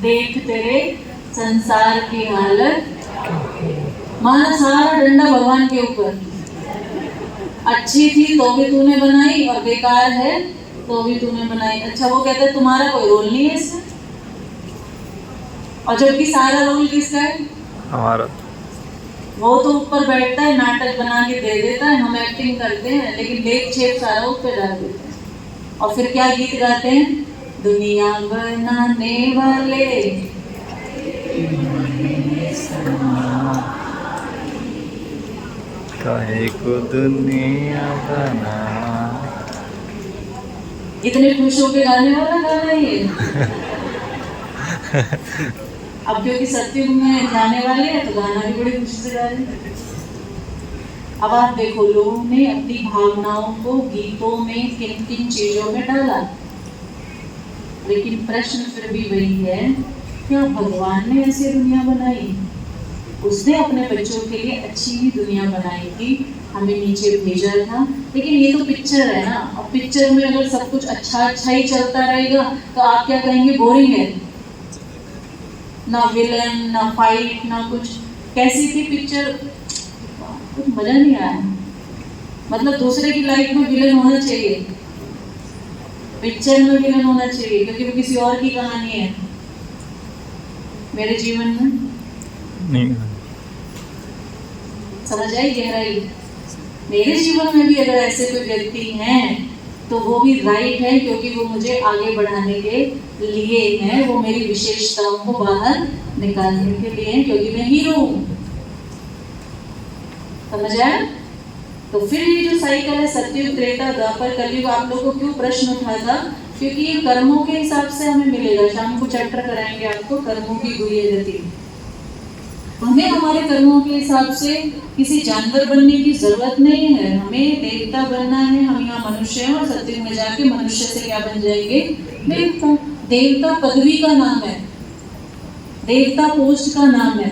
देख तेरे संसार की हालत, माना सारा डंडा भगवान के ऊपर। अच्छी थी तो भी तूने बनाई और बेकार है तो भी तूने बनाई। अच्छा वो कहते हैं तुम्हारा कोई रोल नहीं है इसमें, और जबकि सारा रोल किसका है? हमारा। वो तो ऊपर बैठता है, नाटक बना के दे देता है, हम एक्टिंग करते हैं, लेकिन लेप छेप सारा ऊपर डाल देते हैं। और फिर क्या गीत गाते हैं? दुनिया बनाने वाले काहे को दुनिया बना। इतने खुश होकर गाने वाला गाना ये। अब क्योंकि सत्युग में जाने वाले हैं तो गाना भी बड़ी खुशी से गा रहे हैं। अब आप देखो, लोगों ने अपनी भावनाओं को गीतों में किन किन चीजों में डाला, लेकिन प्रश्न फिर भी वही है, क्या भगवान ने ऐसी दुनिया बनाई? उसने अपने बच्चों के लिए अच्छी ही दुनिया बनाई थी, हमें नीचे भेजा था। लेकिन ये तो पिक्चर है ना, और पिक्चर में अगर सब कुछ अच्छा अच्छा ही चलता रहेगा तो आप क्या कहेंगे? बोरिंग है, ना विलन ना फाइट ना कुछ। कैसी थी पिक्चर? कुछ मजा नहीं आया। मतलब दूसरे की लाइफ में विलन होना चाहिए, पिक्चर में विलन होना चाहिए, क्योंकि वो किसी और की कहानी है। मेरे जीवन में नहीं समझ आई गहराई? मेरे जीवन में भी अगर ऐसे कोई व्यक्ति हैं तो वो भी राइट है, क्योंकि वो मुझे आगे बढ़ाने के लिए हैं, वो मेरी विशेषताओं को बाहर निकालने के लिए हैं, क्योंकि मैं हीरो हूँ। समझ आया? तो फिर ये जो साइकिल है सत्युग त्रेता द्वापर कलयुग, आप लोगों को क्यों प्रश्न उठा था? क्योंकि ये कर्मों के हिसाब से हमें मिलेगा। शाम को चैप्टर कराएंगे आपको कर्मों की गुह्य गति। हमें हमारे कर्मों के हिसाब से किसी जानवर बनने की जरूरत नहीं है, हमें देवता बनना है। हम यहाँ मनुष्य हैं और सत्युग में जाके मनुष्य से क्या बन जाएंगे? देवता। देवता पदवी का नाम है, देवता पोस्ट का नाम है।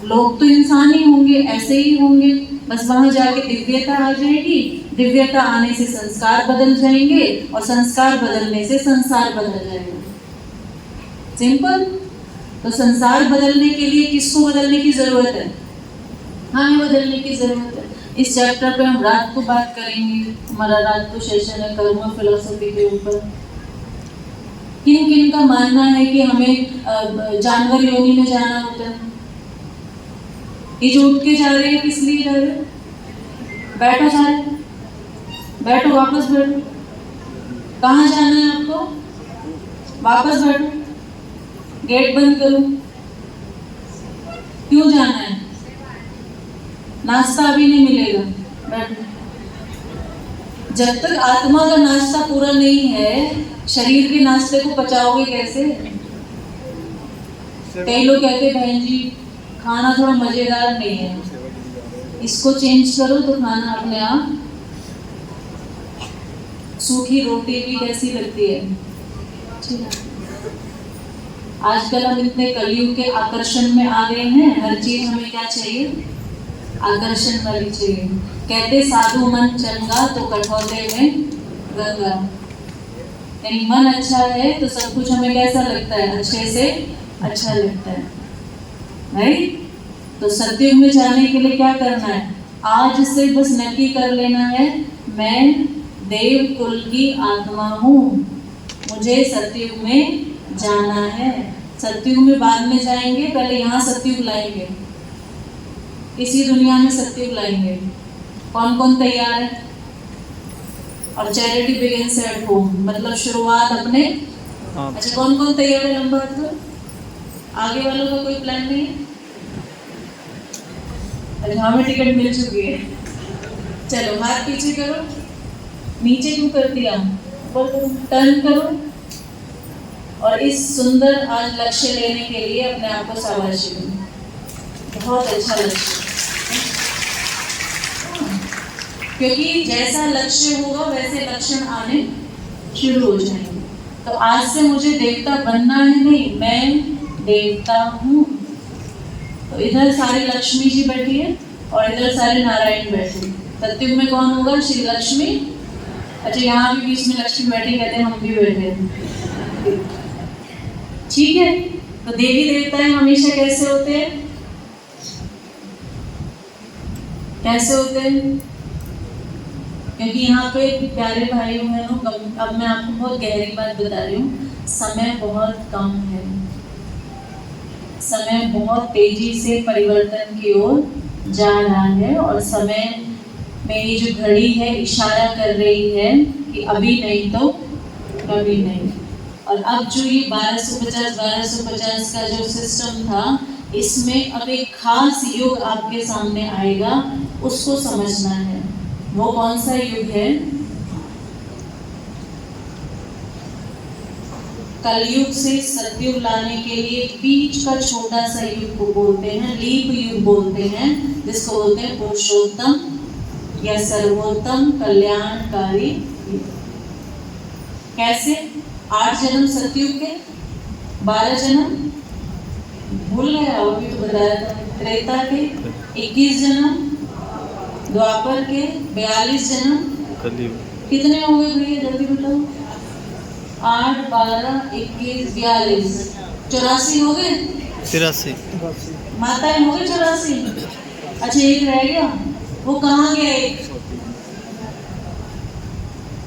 लोग तो इंसान ही होंगे, ऐसे ही होंगे, बस वहां जाके दिव्यता आ जाएगी। दिव्यता आने से संस्कार बदल जाएंगे और संस्कार बदलने से संसार बदल जाएगा। सिंपल। तो संसार बदलने के लिए किसको बदलने की जरूरत है? हमें बदलने की जरूरत है। इस चैप्टर पे हम रात को बात करेंगे, हमारा रात को सेशन है कर्म फिलॉसफी के ऊपर। किन किन का मानना है कि हमें जानवर योनि में जाना होता है? ये जो उठ के जा रहे हैं किस लिए जा रहे हैं? बैठो सारे, बैठो, वापस बैठो। कहाँ जाना है आपको? वापस बैठो, गेट बंद करो। क्यों जाना है? नाश्ता अभी नहीं मिलेगा, बैठो। जब तक आत्मा का नाश्ता पूरा नहीं है, शरीर के नाश्ते को पचाओगे कैसे? कई लोग कहते हैं बहन जी खाना थोड़ा मजेदार नहीं है, इसको चेंज करो तो खाना अपने आप। सूखी रोटी भी कैसी लगती है? आजकल हम इतने कलयुग के आकर्षण में आ गए हैं, हर चीज हमें क्या चाहिए? आकर्षण वाली चाहिए। कहते साधु मन चंगा तो कठौते में गंगा। यानी मन अच्छा है तो सब कुछ हमें कैसा लगता है? अच्छे से अच्छा लगता है, राइट? तो सत्युग में जाने के लिए क्या करना है? आज से बस नक्की कर लेना है, मैं देव कुल की आत्मा हूँ, मुझे सत्युग में जाना है। सत्युग में बाद में जाएंगे, पहले यहाँ सत्युग लाएंगे, इसी दुनिया में सत्युग लाएंगे। कौन कौन तैयार है? और चैरिटी बिगिंस एट होम, मतलब शुरुआत अपने। अच्छा कौन कौन तैयार है? लंबा हाथ करो। आगे वालों का कोई प्लान नहीं है? अच्छा हमें टिकट मिल चुकी है। चलो हाथ पीछे करो, नीचे क्यों कर दिया? टर्न करो और इस सुंदर आज लक्ष्य लेने के लिए अपने आप को शाबाशी दो। बहुत अच्छा लक्ष्य, क्योंकि जैसा लक्ष्य होगा वैसे लक्षण आने शुरू हो जाएंगे। तो आज से मुझे देवता बनना है नहीं, मैं देवता हूँ। तो इधर सारे लक्ष्मी जी बैठी है और इधर सारे नारायण बैठे। सत्युग में कौन होगा? श्री लक्ष्मी। अच्छा यहाँ भी बीच में लक्ष्मी बैठी, कहते हैं हम भी बैठे। ठीक है। तो देवी देवताएं हमेशा कैसे होते हैं, कैसे होते हैं? क्योंकि यहाँ पे प्यारे भाई बहनों, अब मैं आपको बहुत गहरी बात बता रही हूँ, समय बहुत कम है, समय बहुत तेजी से परिवर्तन की ओर जा रहा है और समय में ये जो घड़ी है इशारा कर रही है कि अभी नहीं तो कभी नहीं। और अब जो ये 1250 का जो सिस्टम था, इसमें अब एक खास युग आपके सामने आएगा, उसको समझना है। वो कौन सा युग है? कलयुग से सतयुग लाने के लिए बीच का छोटा सा युग को बोलते हैं, लीप युग बोलते हैं, जिसको बोलते हैं पुरुषोत्तम या सर्वोत्तम कल्याणकारी युग। कैसे? 8 जन्म सतयुग के, 12 जन्म भूल गए, अभी तो बताया था, त्रेता के 21 जन्म, द्वापर के 42 जन्म, कितने हो गए भैया जल्दी बताओ? 8, 12, 21, 42, 84 हो गए? 83 माताएं हो गए 84। अच्छा एक रह गया, वो कहाँ गया एक?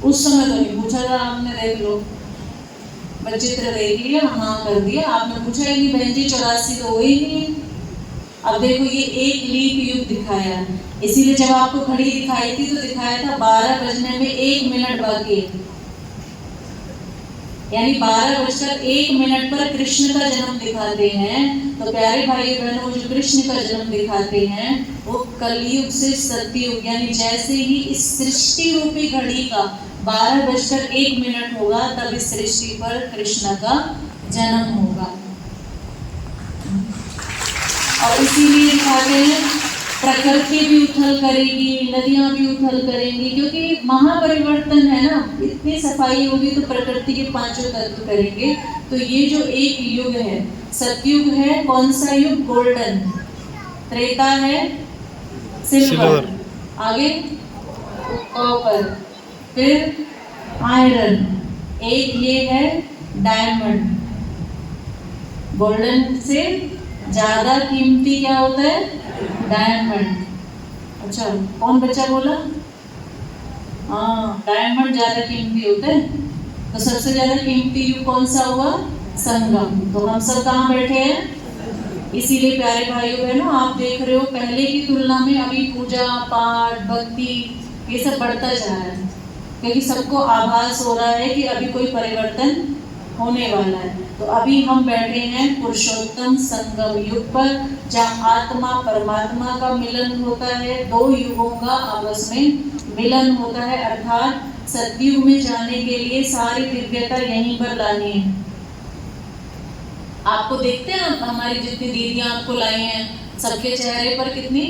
उस समय तो नहीं पूछा था आपने, देख लो चित्र देख लिया, हाँ कर दिया, आपने पूछा ही नहीं बहन जी 84 तो हो ही नहीं। अब देखो ये एक लीप युग दिखाया, इसीलिए जब आपको घड़ी दिखाई थी तो दिखाया था 12 बजने में 1 मिनट बाकी, यानी 12:01 पर कृष्ण का जन्म दिखाते हैं। तो प्यारे भाई बहनों, जो कृष्ण का जन्म दिखाते हैं वो कलयुग से सतयुग, यानी जैसे ही इस सृष्टि रूपी घड़ी का 12:01 होगा, तब इस सृष्टि पर कृष्ण का जन्म होगा। और इसीलिए दिखाते हैं प्रकृति भी उथल करेगी, नदियां भी उथल करेंगी, क्योंकि महापरिवर्तन है ना, इतनी सफाई होगी तो प्रकृति के 5 तत्व करेंगे। तो ये जो एक युग है सतयुग है, कौन सा युग? गोल्डन। त्रेता है सिल्वर, आगे कॉपर, फिर आयरन, एक ये है डायमंड। गोल्डन से ज्यादा कीमती क्या होता है? डायमंड। अच्छा कौन बच्चा बोला? हाँ, डायमंड ज्यादा कीमती होता है। तो सबसे ज्यादा कीमती युग कौन सा हुआ? संगम। तो हम सब कहाँ बैठे हैं? इसीलिए प्यारे भाइयों बहनों, आप देख रहे हो पहले की तुलना में अभी पूजा पाठ भक्ति ये सब बढ़ता जा रहा है, क्योंकि सबको आभास हो रहा है कि अभी कोई परिवर्तन होने वाला है। तो अभी हम बैठे हैं पुरुषोत्तम संगम युग पर, जहाँ आत्मा परमात्मा का मिलन होता है, 2 युगों का आपस में मिलन होता है। अर्थात सतयुग में जाने के लिए सारी दिव्यता यहीं पर लानी है। आपको देखते हैं, हमारी जितनी दीदियां आपको लाई हैं, सबके चेहरे पर कितनी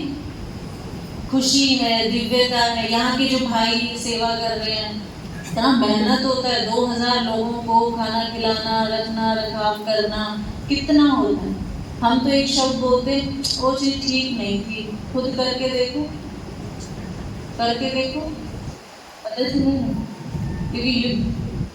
खुशी है, दिव्यता है। यहाँ के जो भाई सेवा कर रहे हैं, इतना मेहनत होता है, 2000 लोगों को खाना खिलाना, रखना रखाव करना, कितना होता है। हम तो एक शब्द बोलते, वो चीज ठीक नहीं थी, खुद करके देखो, करके देखो, पता चलेगा। क्योंकि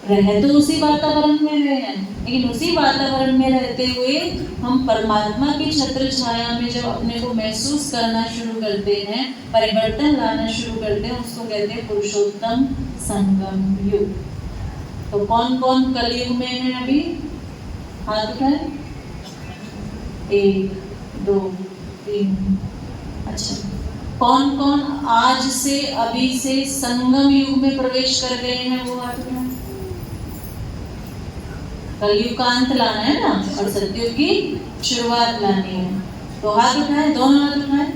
रह तो उसी वातावरण में रहे हैं, लेकिन उसी वातावरण में रहते हुए हम परमात्मा की छत्र छाया में जब अपने को महसूस करना शुरू करते हैं, परिवर्तन लाना शुरू करते हैं, उसको कहते हैं पुरुषोत्तम संगम युग। तो कौन कौन कलयुग में है अभी? हाथ उठाए। 1, 2, 3। अच्छा, कौन कौन आज से अभी से संगम युग में प्रवेश कर गए हैं? वो हाथ उठाए। कलयुग का अंत लाना है ना, और सतयुग की शुरुआत लानी है। तो हाथ उठाए, दोनों हाथ उठाए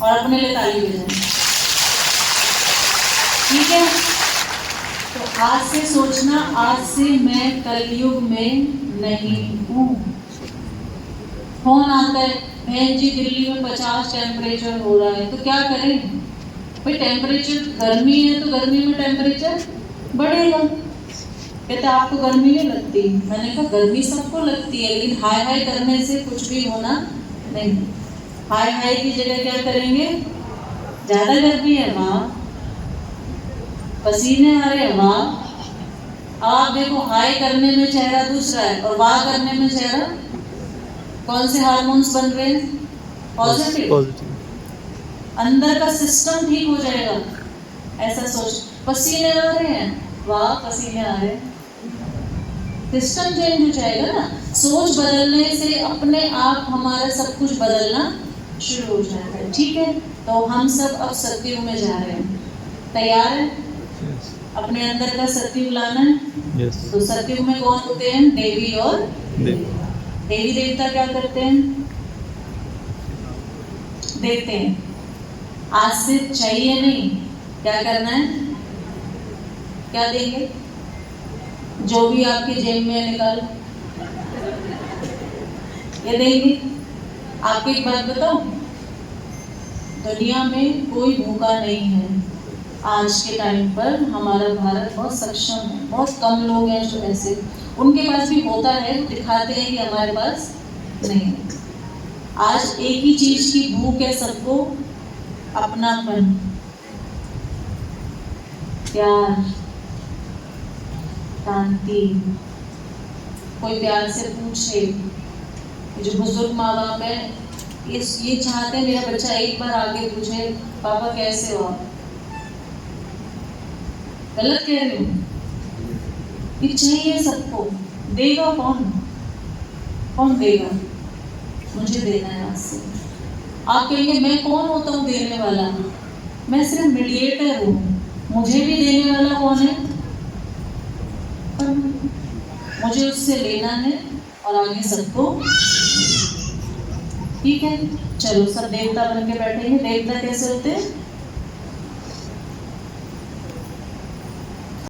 और अपने लिए ताली बजाएं। ठीक है? तो आज से सोचना, आज से मैं कलयुग में नहीं हूँ। फोन आता है, बहन जी दिल्ली में 50 टेम्परेचर हो रहा है, तो क्या करें भाई? टेम्परेचर गर्मी है तो गर्मी में टेम्परेचर बढ़ेगा। कहते आपको गर्मी नहीं लगती? मैंने कहा गर्मी सबको लगती है, लेकिन हाय हाय करने से कुछ भी होना नहीं। हाय हाय की जगह क्या करेंगे? ज्यादा गर्मी है, वाह, पसीने आ रहे हैं, वाह, अब आप देखो, हाय करने में चेहरा दूसरा है और वाह करने में चेहरा, कौन से हार्मोन्स बन रहे हैं? पॉजिटिव। पॉजिटिव। अंदर का सिस्टम ठीक हो जाएगा। ऐसा सोच, पसीने आ रहे हैं, वाह पसीने आ रहे हैं, सिस्टम चेंज हो जाएगा ना। सोच बदलने से अपने आप हमारा सब कुछ बदलना शुरू हो जाता है। ठीक है, तो हम सब अब सत्युग में जा रहे हैं, तैयार है? अपने अंदर का सत्युग लाना है। यस। तो सत्युग में कौन होते हैं? देवी और देवी देवता क्या करते हैं? देते हैं। आज से चाहिए नहीं, क्या करना है? क्या देंगे? जो भी आपके जेब में निकालो, ये देंगे। आपको एक बात बताओ, दुनिया में कोई भूखा नहीं है। आज के टाइम पर हमारा भारत बहुत सक्षम है, बहुत कम लोग हैं जो ऐसे, उनके पास भी होता है, दिखाते हैं कि हमारे पास नहीं है। आज एक ही चीज की भूख है सबको, अपनापन, प्यार, शांति। कोई प्यार से पूछे, जो बुजुर्ग माँ बाप है ये चाहते हैं मेरा बच्चा एक बार आगे पूछे, पापा कैसे हो आप? गलत कह रहे हो? ये चाहिए सबको। देगा कौन? कौन देगा? मुझे देना है आज से। आप कहेंगे मैं कौन होता हूँ देने वाला? मैं सिर्फ मीडिएटर हूँ, मुझे भी देने वाला कौन है? मुझे उससे लेना है और आगे सबको। ठीक है, चलो सब देवता बन के बैठेंगे। देवता कैसे होते हैं?